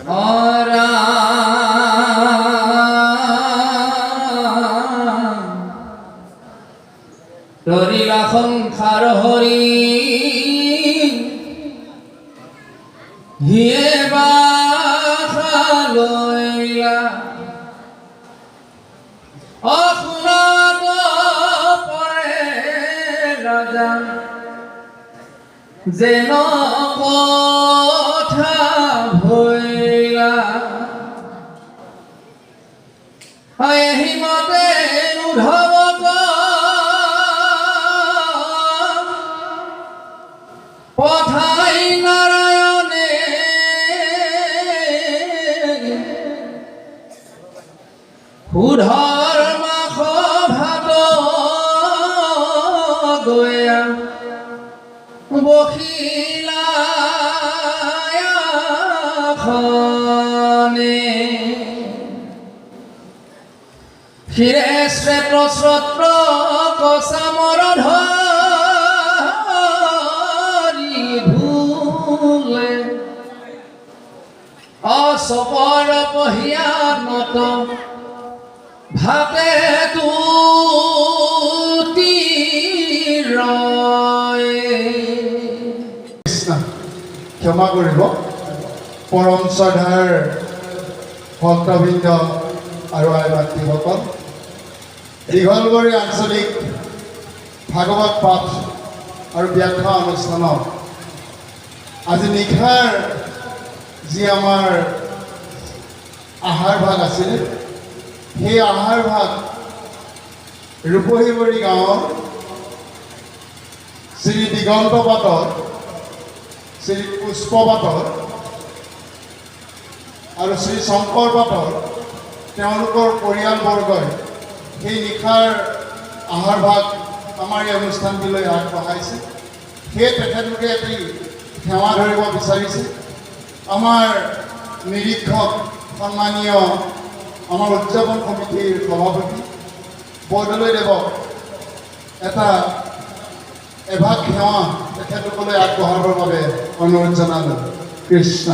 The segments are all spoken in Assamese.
অৰা তৰিলা সংসাৰ হৰি হিয়ে বাসালৈলা অসুৰত পৰে ৰাজা যেন কথা ভৈলা এহিমতে উদ্ধৱ পঠাই নাৰায়ণে সুধৰ মাস ভাত গয়া বখিলাখনে শিৰে শ্বেত শ্ৰোত্ৰ কচামৰ ধৰি ধুলে অচপৰ পহিয়ানত ভাতে তুতি ক্ষমা কৰিব পৰম শ্ৰদ্ধাৰ ভক্তবৃন্দ আৰু আই ভাতৃসকল, দীঘলগড়ি আঞ্চলিক ভাগৱত পাঠ আৰু ব্যাখ্যা অনুষ্ঠানত আজি নিশাৰ যি আমাৰ আহাৰ ভাগ আছিল, সেই আহাৰ ভাগ ৰূপহীবৰী গাঁৱৰ শ্ৰী দিগন্ত পাটত, শ্ৰী পুষ্প পাটত আৰু শ্ৰী শংকৰ পাটত তেওঁলোকৰ পৰিয়ালবৰ্গই সেই নিশাৰ আহাৰ ভাগ আমাৰ এই অনুষ্ঠানটিলৈ আগবঢ়াইছে। সেই তেখেতলোকে এটি সেৱা ধৰিব বিচাৰিছে। আমাৰ নিৰীক্ষক সন্মানীয় আমাৰ উদযাপন সমিতিৰ সভাপতি বৰদলৈ দেৱক এভাগ সেৱা তেখেতলোকলৈ আগবঢ়াবৰ বাবে অনুৰোধ জনালোঁ। কৃষ্ণ।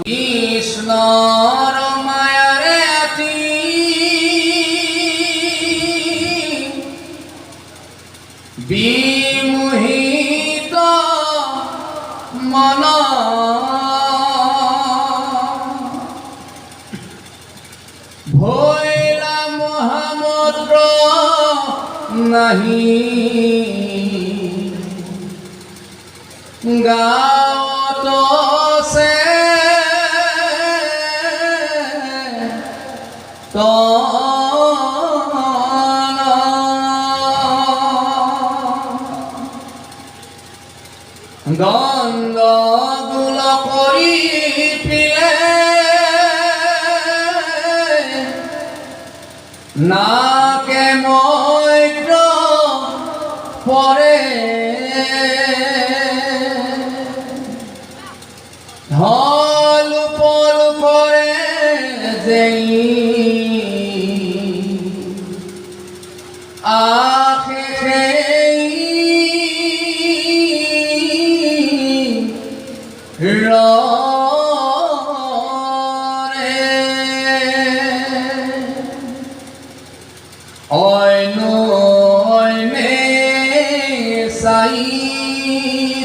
কৃষ্ণৰ মায়াৰে আতি বিমোহিত মন ভৈলা মহামুদ্ৰ নাহি গাঁৱত আছে গংগ গুল কৰি পিলে নাকে মৈত্ৰ পৰে ঢল পল কৰে যেই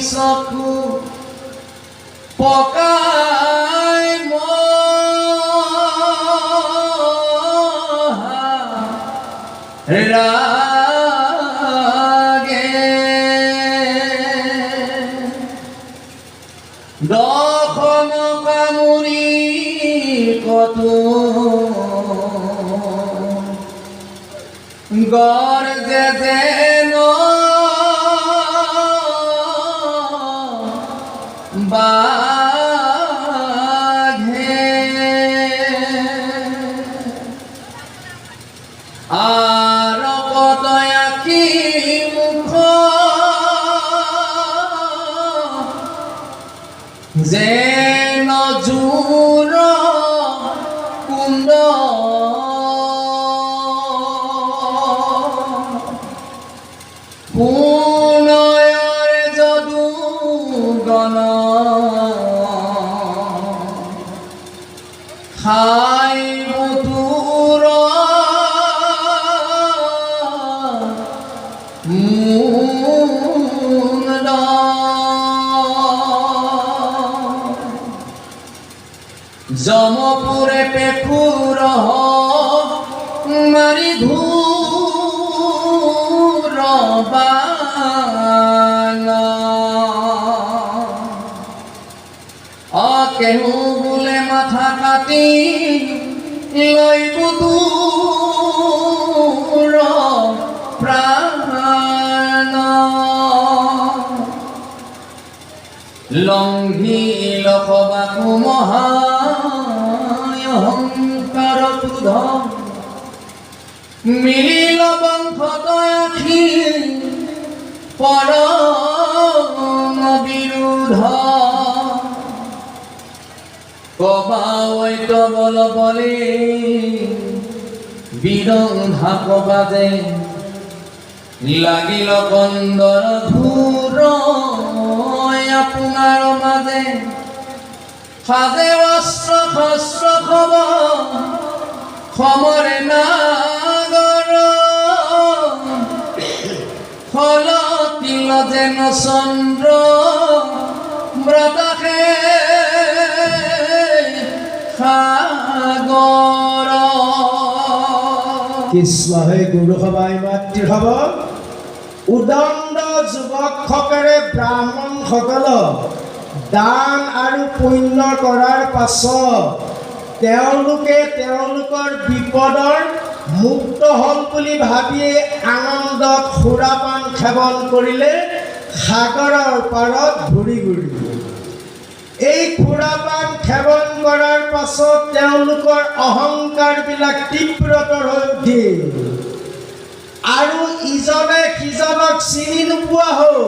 চকু পকাই ৰাগে দখন কামুৰি কতো গৰ্জে যেন বাঘে আৰ কত আঁকি মুখ যেন জোৰ কুণ্ড পুনয়ৰ যদু গণ খাই বুতুৰ মুণ্ড যমপুৰে পেখুৰ মাৰি ধূৰ বান কেহু বোলে মাথা কাটি লৈ বুতুৰ প্ৰাণ লংঘিল সবাকু মহায়হংকাৰ ক্ৰোধ মিলিল বংশত আখি পৰম বিৰোধ কবাৱৈত বল বলে বিৰংধা কবাজে লাগিল কন্দৰ ধূৰ আপোনাৰ মাজে সাজে অস্ত্ৰ শস্ত্ৰ খব সমৰে নাগৰ ফলতিল যেন চন্দ্ৰ ব্ৰতাসে সাগৰ কৃষ্ণ হে গুৰু সভাই মাতৃ হব উদণ্ড যুৱকসকলে ব্ৰাহ্মণসকলক দান আৰু পুণ্য কৰাৰ পাছত তেওঁলোকে তেওঁলোকৰ বিপদৰ মুক্ত হ'ল বুলি ভাবি আনন্দত সুৰাপান সেৱন কৰিলে সাগৰৰ পাৰত ঘূৰি ঘূৰি এই সুৰাপান সেৱন কৰাৰ পাছত তেওঁলোকৰ অহংকাৰবিলাক তীব্ৰতৰ হৈ উঠিল আৰু ইজনে সিজনক চিনি নোপোৱা হ'ল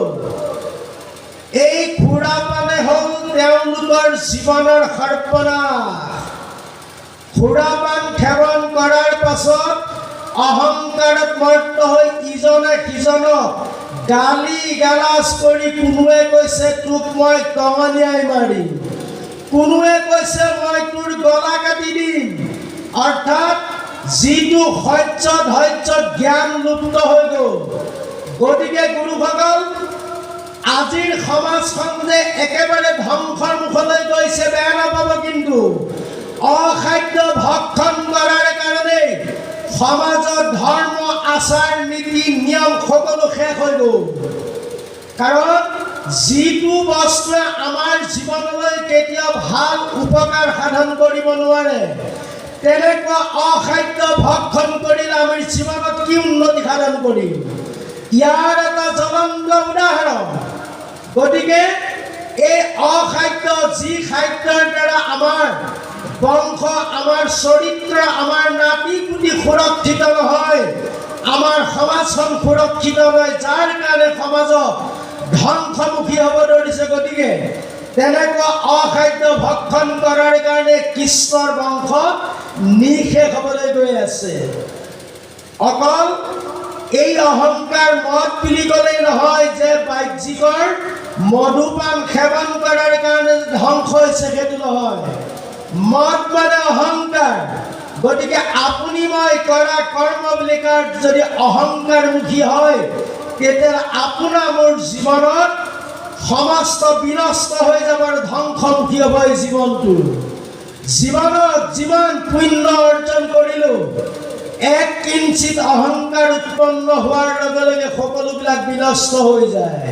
এই সুৰাপানে হ'ল তেওঁলোকৰ জীৱনৰ সৰ্বনাশ সুৰাপান সেৱন কৰাৰ পাছত অহংকাৰত মত্ত হৈ ইজনে সিজনক গালি গালাজ কৰি কোনোৱে কৈছে তোক মই টঙনিয়াই মাৰিম কোনোৱে কৈছে মই তোৰ গলা কাটি দিম অৰ্থাৎ যিটো সহ্য ধৈৰ্য জ্ঞান লুপ্ত হৈ গ'ল গতিকে গুৰুসকল আজিৰ সমাজখন যে একেবাৰে ধ্বংসৰ মুখলৈ গৈছে বেয়া নাপাব কিন্তু অখাদ্য ভক্ষণ কৰাৰ কাৰণে সমাজৰ ধৰ্ম আচাৰ নীতি নিয়ম সকলো শেষ হৈ গ'ল কাৰণ যিটো বস্তুৱে আমাৰ জীৱনলৈ কেতিয়াও ভাল উপকাৰ সাধন কৰিব নোৱাৰে তেনেকুৱা অখাদ্য ভক্ষণ কৰিলে আমাৰ জীৱনত কি উন্নতি সাধন কৰিম ইয়াৰ এটা জ্বলন্ত উদাহৰণ গতিকে এই অখাদ্য যি খাদ্যৰ দ্বাৰা আমাৰ বংশ আমাৰ চৰিত্ৰ আমাৰ নাতি পুতি সুৰক্ষিত নহয় আমাৰ সমাজখন সুৰক্ষিত নহয় যাৰ কাৰণে সমাজত ধ্বংসমুখী হ'ব ধৰিছে গতিকে তেনেকুৱা অখাদ্য ভক্ষণ কৰাৰ কাৰণে কৃষ্ণৰ বংশ নিশেষ হ'বলৈ গৈ আছে অকল এই অহংকাৰ মদ বুলি ক'লেই নহয় যে বাহ্যিকৰ মধুপান সেৱন কৰাৰ কাৰণে ধ্বংস হৈছে সেইটো নহয় মদ মানে অহংকাৰ গতিকে আপুনি মই কৰা কৰ্মবিলাকত যদি অহংকাৰমুখী হয় তেতিয়া আপোনাৰ মোৰ জীৱনত সমস্ত বিনষ্ট হৈ যাবৰ ধ্বংসমুখী হ'ব এই জীৱনটো। জীৱনত যিমান পুণ্য অৰ্জন কৰিলোঁ, এক কিঞ্চিত অহংকাৰ উৎপন্ন হোৱাৰ লগে লগে সকলোবিলাক বিনষ্ট হৈ যায়।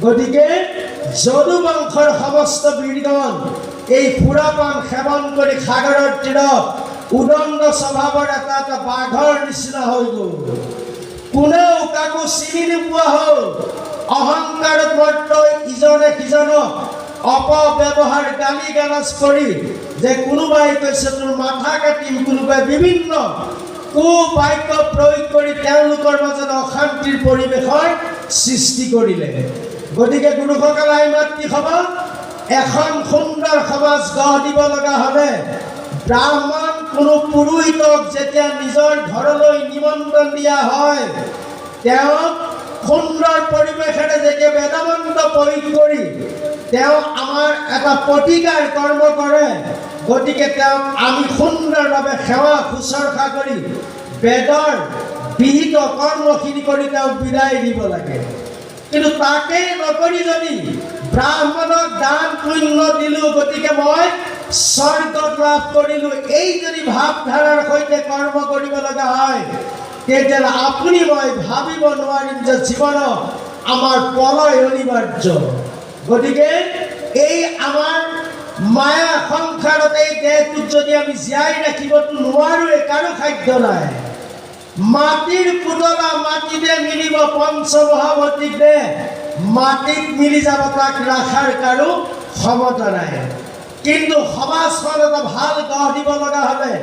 গতিকে যদু বংশৰ সমস্ত বীৰগণ এই সুৰাপান সেৱন কৰি সাগৰৰ তীৰত উদণ্ড স্বভাৱৰ এটা এটা বাঘৰ নিচিনা হৈ গ'ল। কোনেও কাকো চিনি নোপোৱা হ'ল। অহংকাৰত মত্ত ইজনে সিজনক অপব্যৱহাৰ গালি গালাজ কৰি, যে কোনোবাই কৈছে তোৰ মাথা কাটিম, কোনোবাই বিভিন্ন কুবাক্য প্ৰয়োগ কৰি তেওঁলোকৰ মাজত অশান্তিৰ পৰিৱেশৰ সৃষ্টি কৰিলে। গতিকে গুৰুসকল, আই মাতৃসভা, এখন সুন্দৰ সমাজ গঢ় দিব লগা হ'লে ব্ৰাহ্মণ কোনো পুৰোহিতক যেতিয়া নিজৰ ঘৰলৈ নিমন্ত্ৰণ দিয়া হয়, তেওঁক সুন্দৰ পৰিৱেশেৰে যেতিয়া বেদমন্ত্ৰ প্ৰয়োগ কৰি তেওঁ আমাৰ এটা প্ৰতিকাৰ কৰ্ম কৰে, গতিকে তেওঁক আমি সুন্দৰভাৱে সেৱা শুশ্ৰূষা কৰি বেদৰ বিহিত কৰ্মখিনি কৰি তেওঁক বিদায় দিব লাগে। কিন্তু তাকেই নকৰি যদি ব্ৰাহ্মণক দান পুণ্য দিলোঁ, গতিকে মই স্বৰ্গত লাভ কৰিলোঁ, এই যদি ভাৱধাৰাৰ সৈতে কৰ্ম কৰিব লগা হয়, তেতিয়াহ'লে আপুনি মই ভাবিব নোৱাৰিম যে জীৱনত আমাৰ প্ৰলয় অনিবাৰ্য। গতিকে এই আমাৰ মায়া সংসাৰত এই দেহটোক যদি আমি জীয়াই ৰাখিবতো নোৱাৰোঁৱে, কাৰো সাধ্য নাই। মাটিৰ পুতলা মাটিতে মিলিব, পঞ্চমহাভৌতিক দেহ মাটিত মিলি যাব, তাক ৰখাৰ কাৰো ক্ষমতা নাই। কিন্তু সমাজখন এটা ভাল গঢ় দিব লগা হ'লে,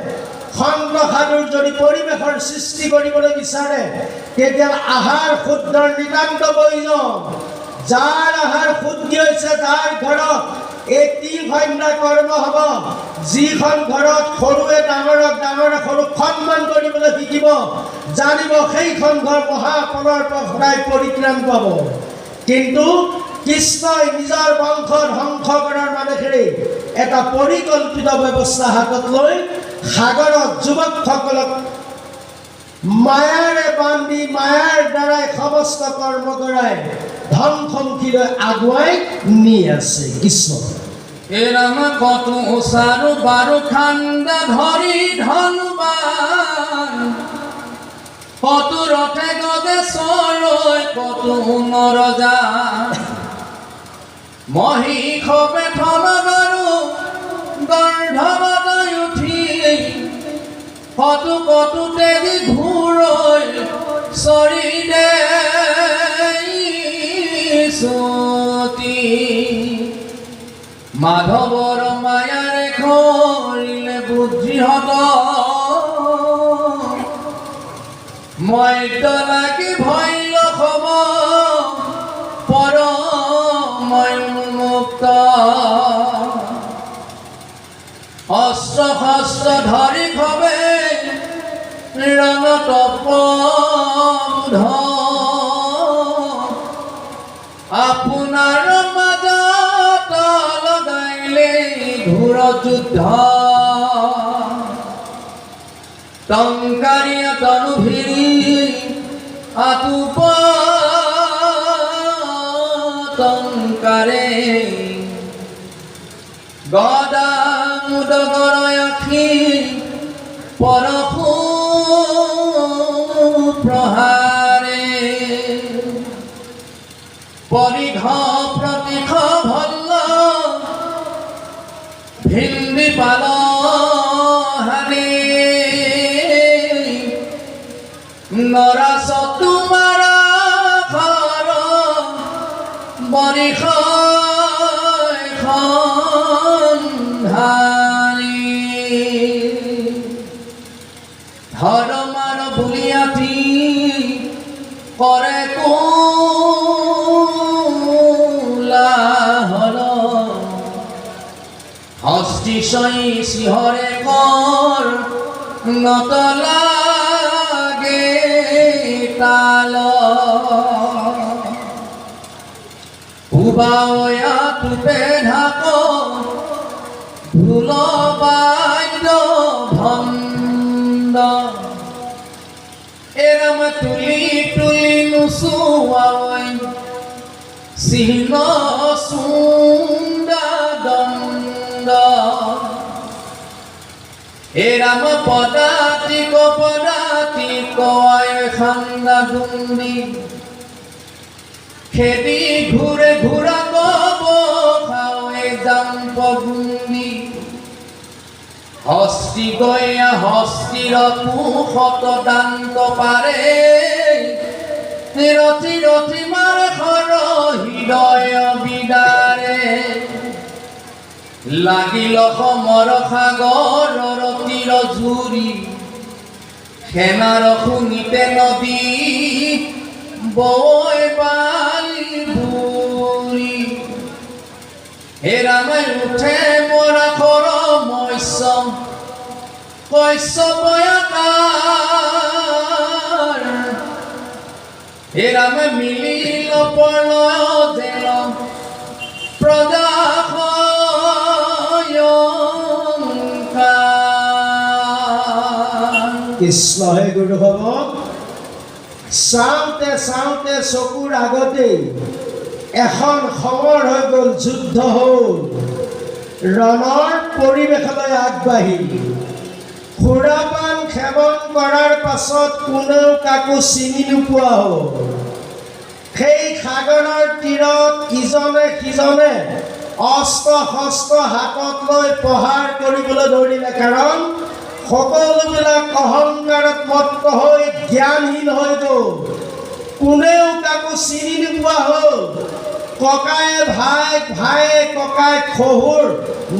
সন্ত সাধুৰ যদি পৰিৱেশৰ সৃষ্টি কৰিবলৈ বিচাৰে, তেতিয়া আহাৰ শুদ্ধৰ নিতান্ত প্ৰয়োজন। যাৰ আহাৰ শুদ্ধ হৈছে, যাৰ ঘৰত এই ৩ ঘণ্টা কৰ্ম হ'ব, যিখন ঘৰত সৰুৱে ডাঙৰক, ডাঙৰে সৰুক সন্মান কৰিবলৈ শিকিব জানিব, সেইখন ঘৰ মহাপলৰ পৰা সদায় পৰিত্ৰাণ পাব। কিন্তু কৃষ্ণই নিজৰ বংশ ধ্বংস কৰাৰ মানসেৰে এটা পৰিকল্পিত ব্যৱস্থা হাতত লৈ সাগৰত যুৱকসকলক মায়াৰে বান্ধি, মায়াৰ দ্বাৰাই সমস্ত কৰ্ম কৰাই ধ্বংসমুখীলৈ আগুৱাই নি আছে কৃষ্ণ। এরাম কত সারু বারু খান্দা ধরি ধনবান, কত রথে গদে সরয়, কত নরজা মহি খবে ঠন গরু গর্ধবতায় উঠি, কত কত তেরি ঘুরয় শরীরে সতী। মাধৱৰ মায়াৰে কৰিলে বুদ্ধিহত, মধ্য লাগি ভৈল খব পৰময় মুক্ত। অস্ত্ৰ শস্ত্ৰ ধৰি খবে ৰণতপোধ, আপোনাৰ মাজত লগাইলে ঘোৰ যুদ্ধ। টংকাৰীয়া তনু ভিৰি আতুপ টংকাৰে, গদা মুদগৰ আখি পৰশু প্ৰহাৰে, পৰিঘ প্ৰতিঘ ভল্ল ভিন্দি পাল হানে, নৰাচ তোমাৰ ঘৰ বৰিষ সন্ধানী। ধৰ্মৰ বুলিয়াতি কৰে কোলাহল, হস্তিশয় শিহৰে কৰ নতলাগে তাল। উবায়া তুপে ঢাক ভুল বাদ্য ভণ্ড, এৰাম তুলি তুলি নুচুৱা চিহ্ন চুন্দা দণ্ড হে ৰাম পদাতিক আয় খান্দা দুন্দি খেদি ঘূৰে ঘূৰা কব খাওয়ে যাম পগুন্দি হস্তি গয়া হস্তিৰ পুষত দান্ত পাৰে ৰথি ৰথি মাৰ খৰ হৃদয় বিদাৰে লাগিল সমৰ সাগৰৰ তীৰ ঝুৰি সেনাৰ শুনিতে নদী বৈ বালি বুৰি হে ৰামে উঠে মৰা খৰ মৎস্য কশ্যপয়াকাৰ হে ৰামে মিলিল প্ৰলয় জেল প্ৰজা কৃষ্ণ হে গুৰু ভৱ চাওঁতে চাওঁতে চকুৰ আগতেই এখন সমৰ হৈ গ'ল, যুদ্ধ হ'ল। ৰণৰ পৰিৱেশলৈ আগবাঢ়িল। সুৰাপান সেৱন কৰাৰ পাছত কোনেও কাকো চিনি নোপোৱা হ'ল। সেই সাগৰৰ তীৰত ইজনে সিজনে অস্ত্ৰ শস্ত্ৰ হাতত লৈ প্ৰহাৰ কৰিবলৈ ধৰিলে, কাৰণ সকলোবিলাক অহংকাৰত মত্ত হৈ জ্ঞানহীন হৈ গ'ল। কোনেও কাকো চিনি নোপোৱা হ'ল। ককায়ে ভাইক, ভাইয়ে ককাই শহুৰ,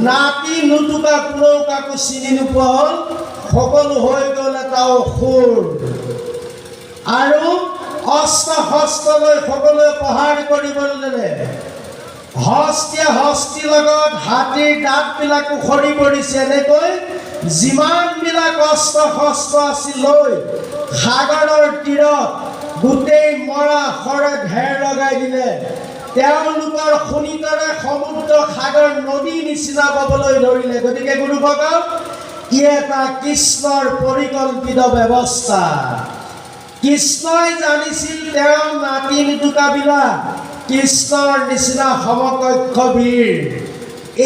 নাতি নুতুকা কোনেও কাকো চিনি নোপোৱা হ'ল। সকলো হৈ গ'ল এটা অসুৰ। আৰু অস্ত্ৰ শস্ত্ৰ লৈ সকলোৱে প্ৰহাৰ কৰিবলৈ ল'লে। হস্তিয়ে হস্তিৰ লগত হাতীৰ দাঁতবিলাকো সৰি পৰিছে। এনেকৈ যিমানবিলাক অস্ত্ৰ শস্ত্ৰ আছিল লৈ সাগৰৰ তীৰত গোটেই মৰা শৰে ঢেৰ লগাই দিলে। তেওঁলোকৰ শোণিতৰে সমুদ্ৰ সাগৰ নদী নিচিনা পাবলৈ ধৰিলে। গতিকে গুৰুসকল, ই এটা কৃষ্ণৰ পৰিকল্পিত ব্যৱস্থা। কৃষ্ণই জানিছিল তেওঁৰ নাতি নুতুকাবিলাক কৃষ্ণৰ নিচিনা সমকক্ষ বীৰ।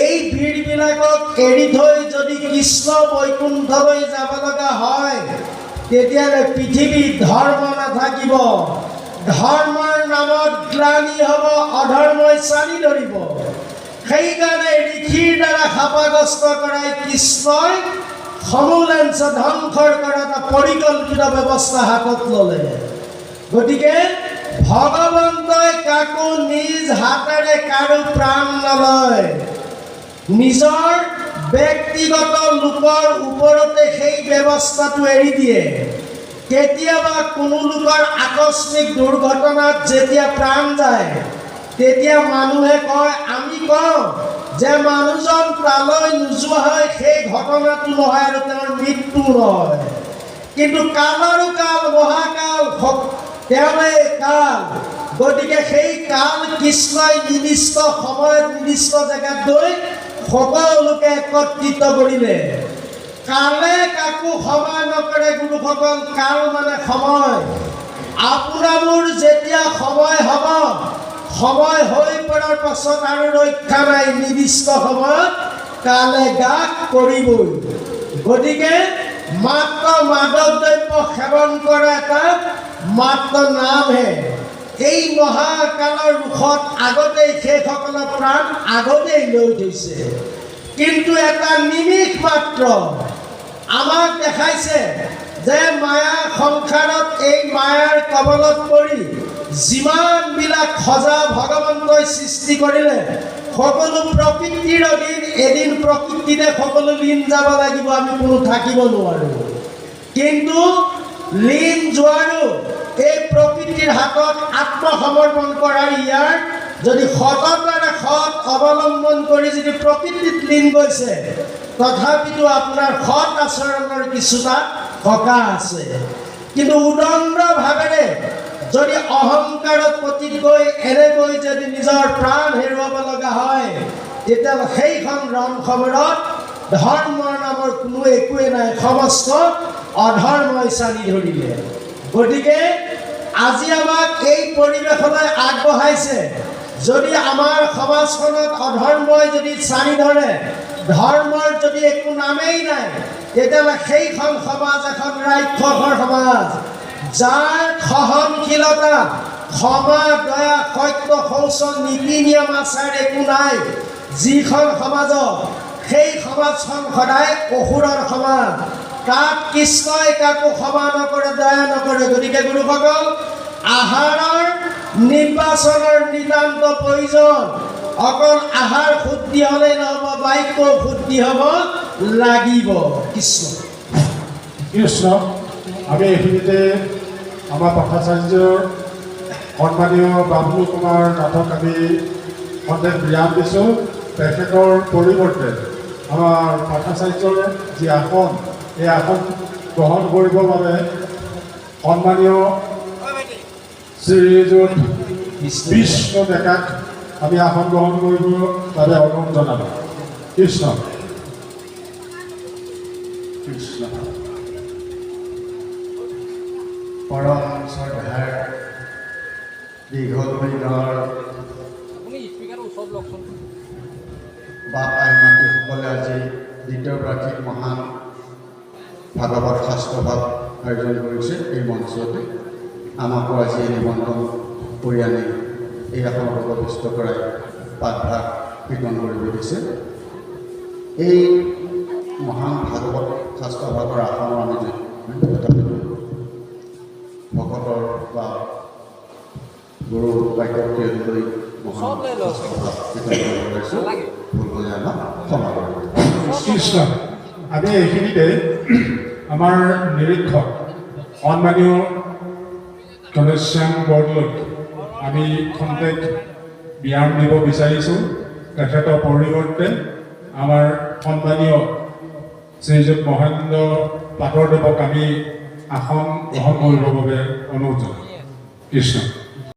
এই বীৰবিলাকক এৰি থৈ যদি কৃষ্ণ বৈকুণ্ঠলৈ যাব লগা হয়, তেতিয়াহ'লে পৃথিৱীত ধৰ্ম নাথাকিব। ধৰ্মৰ নামত গ্লানি হ'ব, অধৰ্মই চানি ধৰিব। সেইকাৰণে ঋষিৰ দ্বাৰা শাপাগ্ৰস্ত কৰাই কৃষ্ণই সমূলাঞ্চ ধ্বংসৰ কৰা এটা পৰিকল্পিত ব্যৱস্থা হাতত ল'লে। গতিকে ভগৱন্তই কাকো নিজ হাতেৰে কাৰো প্ৰাণ নলয়। নিজৰ ব্যক্তিগত লোকৰ ওপৰতে সেই ব্যৱস্থাটো এৰি দিয়ে। কেতিয়াবা কোনো লোকৰ আকস্মিক দুৰ্ঘটনাত যেতিয়া প্ৰাণ যায়, তেতিয়া মানুহে কয়, আমি কওঁ যে মানুহজন তালৈ নোযোৱা হয়, সেই ঘটনাটো নহয় আৰু তেওঁৰ মৃত্যু নহয়। কিন্তু কালৰো কাল, মহাকাল, তেওঁৱে কাল। গতিকে সেই কাল কৃষ্ণই নিৰ্দিষ্ট সময়ত নিৰ্দিষ্ট জেগাত গৈ সকলোকে একত্ৰিত কৰিলে। কালে কাকো সময় নকৰে গুৰুসকল। কাল মানে সময়। আপোনাবোৰ যেতিয়া সময় হ'ব, সময় হৈ পৰাৰ পাছত আৰু ৰক্ষা নাই। নিৰ্দিষ্ট সময়ত কালে গাত কৰিবই। গতিকে মাত্ৰ মাদক দ্ৰব্য সেৱন কৰা এটা মাত্ৰ নামহে। এই মহাকালৰ ৰোষত আগতেই সেইসকলৰ প্ৰাণ আগতেই লৈ থৈছে। কিন্তু এটা নিমিষ মাত্ৰ আমাক দেখাইছে যে মায়া সংসাৰত এই মায়াৰ কবলত পৰি যিমানবিলাক সজা ভগৱন্তই সৃষ্টি কৰিলে, সকলো প্ৰকৃতিৰ অধীন। এদিন প্ৰকৃতিতে সকলো লীন যাব লাগিব, আমি কোনো থাকিব নোৱাৰোঁ। কিন্তু লীন যোৱাৰো এই প্ৰকৃতিৰ হাতত আত্মসমৰ্পণ কৰাৰ ইয়াৰ যদি সততাৰে সৎ অৱলম্বন কৰি যদি প্ৰকৃতিত লীন গৈছে, তথাপিতো আপোনাৰ সৎ আচৰণৰ কিছুটা সকাহ আছে। কিন্তু উদণ্ড ভাৱেৰে যদি অহংকাৰত পতিত গৈ এনেকৈ যদি নিজৰ প্ৰাণ হেৰুৱাব লগা হয়, তেতিয়াহ'লে সেইখন ৰণসমৰত ধৰ্মৰ নামৰ কোনো একোৱে নাই। সমস্ত অধৰ্মই চানি ধৰিলে। গতিকে আজি আমাক এই পৰিৱেশলৈ আগবঢ়াইছে যদি আমাৰ সমাজখনত অধৰ্মই যদি চাৰি ধৰে, ধৰ্মৰ যদি একো নামেই নাই, তেতিয়াহ'লে সেইখন সমাজ এখন ৰাক্ষসৰ সমাজ, যাৰ সহনশীলতা, ক্ষমা, দয়া, সত্য, শৌচ, নীতি নিয়ম আচাৰ একো নাই, যিখন সমাজত সেই সমাজখন সদায় অসুৰৰ সমাজ। তাত কৃষ্ণই কাকো ক্ষমা নকৰে, দয়া নকৰে। গতিকে গুৰুসকল, আহাৰৰ নিৰ্বাচনৰ নিতান্ত প্ৰয়োজন। অকল আহাৰ শুদ্ধি হ'লেই নহ'ব, বাক্য শুদ্ধি হ'ব লাগিব। কৃষ্ণ কৃষ্ণ। আমি এইখিনিতে আমাৰ পাঠাচাৰ্যৰ সন্মানীয় বাবলু কুমাৰ নাথক আমি সন্দেহ বিৰাম দিছোঁ। তেখেতৰ পৰিৱৰ্তে আমাৰ পাঠাচাৰ্যৰ যি আসন, এই আসন গ্ৰহণ কৰিবৰ বাবে সন্মানীয় শ্ৰীযুত বিষ্ণু ডেকাক আমি আসন গ্ৰহণ কৰিবৰ বাবে অনুৰোধ জনালোঁ। কৃষ্ণ কৃষ্ণ। পৰম শ্ৰদ্ধাৰ দীঘলমূল্যৰ বাপ আই মাতৃসকলে আজি দ্বিতীয় বাৰ্ষিক মহান ভাগৱত শাস্ত্ৰভাৱ আয়োজন কৰিছে। এই মঞ্চতে আমাকো আজি নিমন্ত্ৰণ কৰি আনি এই আসনত উপবিষ্ট কৰাই পাঠভাগ কীৰ্তন কৰিব দিছে। এই মহান ভাগৱত শাস্ত্ৰভাৱৰ আসনৰ আমি ভকতৰ বা গুৰু বাক্যকে লৈ মহান শাস্ত্ৰভাৱ কীৰ্তন কৰিব লৈছোঁ। ভুল হ'লে আমাক ক্ষমা কৰিব। কৃষ্ণ। আমি এইখিনিতে আমাৰ নিৰীক্ষক সন্মানীয় ঘনশ্যাম বৰদলৈক আমি খন্তেক বিৰাম দিব বিচাৰিছোঁ। তেখেতৰ পৰিৱৰ্তে আমাৰ সন্মানীয় শ্ৰীযুত মহেন্দ্ৰ পাটৰদেৱক আমি আসন গ্ৰহণ কৰিবৰ বাবে অনুৰোধ জনাওঁ। কৃষ্ণ।